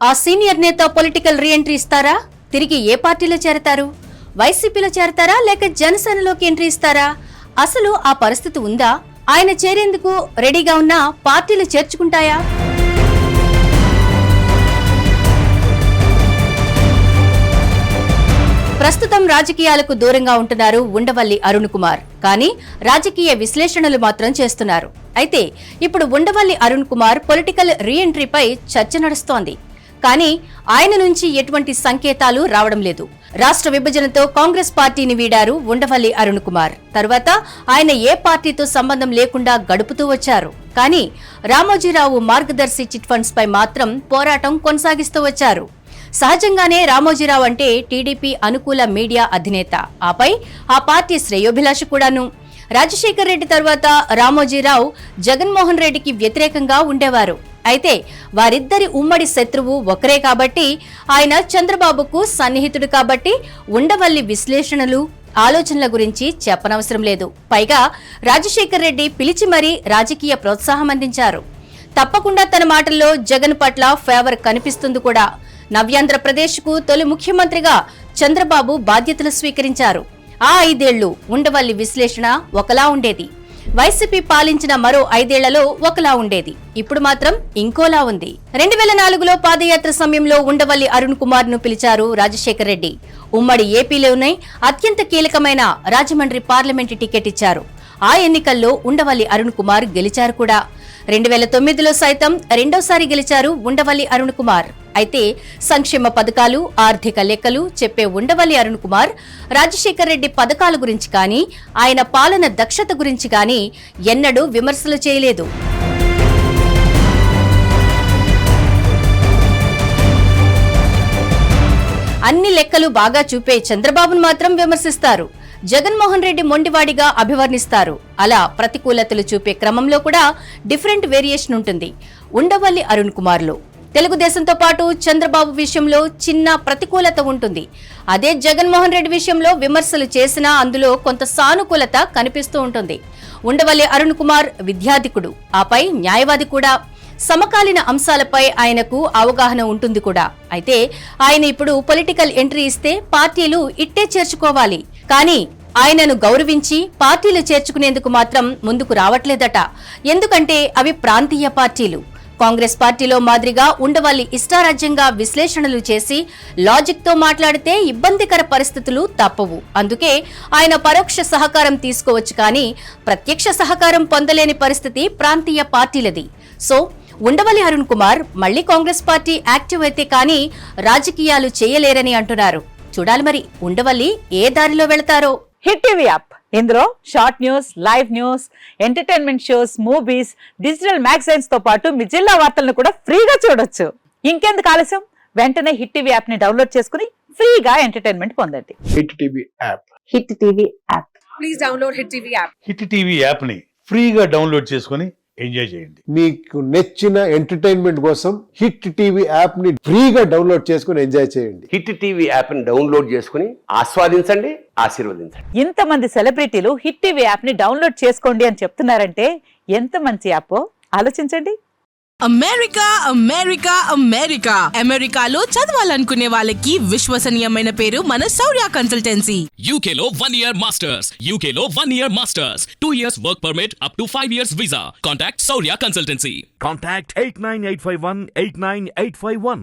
ఆ సీనియర్ నేత political reentry ఇస్తారా? తిరిగి ఏ పార్టీలో చేరతారు? వైసీపీలో చేరతారా లేక జనసేనలోకి ఎంట్రీ ఇస్తారా? అసలు ఆ పరిస్థితి ఉందా? ఆయన చేరేందుకు రెడీగా ఉన్న పార్టీలు చేర్చుకుంటాయా? ప్రస్తుతం రాజకీయాలకు దూరంగా ఉంటున్నారు ఉండవల్లి అరుణ్ కుమార్. కానీ రాజకీయ విశ్లేషణలు మాత్రం చేస్తున్నారు. అయితే ఇప్పుడు ఉండవల్లి అరుణ్ కుమార్ పొలిటికల్ రీఎంట్రీపై చర్చ నడుస్తోంది. కానీ ఆయన నుంచి ఎటువంటి సంకేతాలు రావడం లేదు. రాష్ట్ర విభజనతో కాంగ్రెస్ పార్టీని వీడారు ఉండవల్లి అరుణ్ కుమార్. తర్వాత ఆయన ఏ పార్టీతో సంబంధం లేకుండా గడుపుతూ వచ్చారు. కానీ రామోజీరావు మార్గదర్శి చిట్ ఫండ్స్ పై మాత్రం పోరాటం కొనసాగిస్తూ వచ్చారు. సహజంగానే రామోజీరావు అంటే టీడీపీ అనుకూల మీడియా అధినేత, ఆపై ఆ పార్టీ శ్రేయోభిలాషి కూడాను. రాజశేఖర్ రెడ్డి తర్వాత రామోజీరావు జగన్మోహన్ రెడ్డికి వ్యతిరేకంగా ఉండేవారు. అయితే వారిద్దరి ఉమ్మడి శత్రువు ఒకరే కాబట్టి, ఆయన చంద్రబాబుకు సన్నిహితుడు కాబట్టి ఉండవల్లి విశ్లేషణలు, ఆలోచనల గురించి చెప్పనవసరం లేదు. పైగా రాజశేఖర్ రెడ్డి పిలిచి మరీ రాజకీయ ప్రోత్సాహం అందించారు. తప్పకుండా తన మాటల్లో జగన్ పట్ల ఫేవర్ కనిపిస్తుంది కూడా. నవ్యాంధ్రప్రదేశ్కు తొలి ముఖ్యమంత్రిగా చంద్రబాబు బాధ్యతలు స్వీకరించారు. ఆ 5 ఏళ్లు ఉండవల్లి విశ్లేషణ ఒకలా ఉండేది. వైసీపీ పాలించిన మరో 5 ఏళ్లలో ఒకలా ఉండేది. ఇప్పుడు మాత్రం ఇంకోలా ఉంది. 2004లో పాదయాత్ర సమయంలో ఉండవల్లి అరుణ్ కుమార్ ను పిలిచారు రాజశేఖర్ రెడ్డి. ఉమ్మడి ఏపీలోనే అత్యంత కీలకమైన రాజమండ్రి పార్లమెంటు టికెట్ ఇచ్చారు. ఆ ఎన్నికల్లో ఉండవల్లి అరుణ్ కుమార్ గెలిచారు కూడా. 2009లో సైతం రెండోసారి గెలిచారు ఉండవల్లి అరుణ్ కుమార్. అయితే సంక్షేమ పథకాలు, ఆర్థిక లెక్కలు చెప్పే ఉండవల్లి అరుణ్ కుమార్ రాజశేఖర్ రెడ్డి పథకాల గురించి కానీ, ఆయన పాలన దక్షత గురించి కానీ ఎన్నడూ విమర్శలు చేయలేదు. అన్ని లెక్కలు బాగా చూపే చంద్రబాబును మాత్రం విమర్శిస్తారు. జగన్మోహన్ రెడ్డి మొండివాడిగా అభివర్ణిస్తారు. అలా ప్రతికూలతలు చూపే క్రమంలో కూడా డిఫరెంట్ వేరియేషన్ ఉంటుంది ఉండవల్లి అరుణ్ కుమార్లో. తెలుగుదేశంతో పాటు చంద్రబాబు విషయంలో చిన్న ప్రతికూలత ఉంటుంది. అదే జగన్మోహన్ రెడ్డి విషయంలో విమర్శలు చేసినా అందులో కొంత సానుకూలత కనిపిస్తూ ఉంటుంది. ఉండవల్లి అరుణ్ కుమార్ విద్యాధికుడు, ఆపై న్యాయవాది కూడా. సమకాలీన అంశాలపై ఆయనకు అవగాహన ఉంటుంది కూడా. అయితే ఆయన ఇప్పుడు పొలిటికల్ ఎంట్రీ ఇస్తే పార్టీలు ఇట్టే చేర్చుకోవాలి. కానీ ఆయనను గౌరవించి పార్టీలు చేర్చుకునేందుకు మాత్రం ముందుకు రావట్లేదట. ఎందుకంటే అవి ప్రాంతీయ పార్టీలు. కాంగ్రెస్ పార్టీలో మాదిరిగా ఉండవల్లి ఇష్టారాజ్యంగా విశ్లేషణలు చేసి లాజిక్ తో మాట్లాడితే ఇబ్బందికర పరిస్థితులు తప్పవు. అందుకే ఆయన పరోక్ష సహకారం తీసుకోవచ్చు, కానీ ప్రత్యక్ష సహకారం పొందలేని పరిస్థితి ప్రాంతీయ పార్టీలది. సో ఉండవల్లి అరుణ్ కుమార్ మళ్లీ కాంగ్రెస్ పార్టీ యాక్టివ్ అయితే కానీ రాజకీయాలు చేయలేరని అంటున్నారు. చూడాలి మరి ఉండవల్లి ఏ దారిలో వెళతారో. హిట్ టీవీ యాప్, ఇందులో short news, live news, entertainment shows, movies, digital magazines తో పాటు మీ జిల్లా వార్తలను కూడా ఫ్రీగా చూడొచ్చు. ఇంకెందుకు ఆలస్యం, వెంటనే హిట్ టీవీ యాప్ ని డౌన్లోడ్ చేసుకుని ఫ్రీగా ఎంటర్టైన్మెంట్ పొందండి. Hit TV app. Hit TV app. Please download hit TV app. Hit TV app ని ఫ్రీగా డౌన్లోడ్ చేసుకుని ఎంజాయ్ చేయండి. మీకు నచ్చిన ఎంటర్టైన్మెంట్ కోసం హిట్ టీవీ యాప్ ని ఫ్రీగా డౌన్లోడ్ చేసుకుని ఎంజాయ్ చేయండి. హిట్ టీవీ యాప్ ని డౌన్లోడ్ చేసుకుని ఆస్వాదించండి, ఆశీర్వదించండి. ఇంతమంది సెలబ్రిటీలు హిట్ టీవీ యాప్ ని డౌన్లోడ్ చేసుకోండి అని చెప్తున్నారంటే ఎంత మంచి యాప్ ఆలోచించండి. అమెరికా అమెరికా అమెరికా అమెరికాలో చదవాలనుకునే వాళ్ళకి విశ్వసనీయమైన పేరు మన శౌర్య కన్సల్టెన్సీ. UK లో 1 year masters, UK లో 1 year masters, 2 years work permit up to 5 years visa. Contact Saurya Consultancy. Contact 89851 89851.